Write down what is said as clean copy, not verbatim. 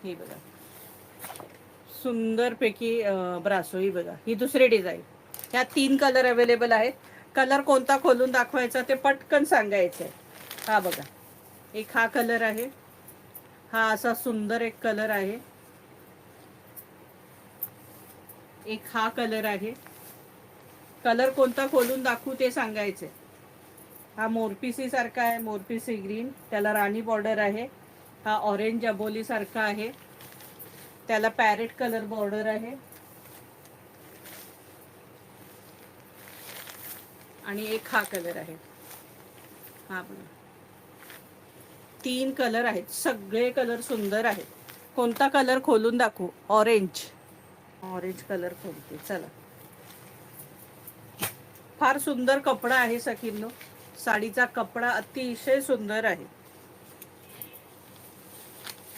ही बघा, सुंदरपैकी ब्रासोई बघा, ही दुसरी डिझाईन. ह्या 3 कलर अवेलेबल आहेत. कलर कोणता खोलून दाखवायचा ते पटकन सांगायचं आहे. हा बघा, एक हा कलर आहे, हा असा सुंदर एक कलर आहे, एक हा कलर आहे. कलर कोणता खोलून दाखवू ते सांगायचे. हा मोरपिसी सारखा आहे, मोरपिसी ग्रीन, त्याला राणी बॉर्डर आहे. हा ऑरेंज अबोली सारखा आहे, त्याला पॅरेट कलर बॉर्डर आहे. आणि एक हा कलर आहे. हा बघा, 3 कलर आहेत. सगळे कलर सुंदर आहेत. कोणता कलर खोलून दाखवू? ऑरेंज. ऑरेंज कलर खोलते चला. फार सुंदर कपडा आहे सखींनो. साडीचा कपडा अतिशय सुंदर आहे.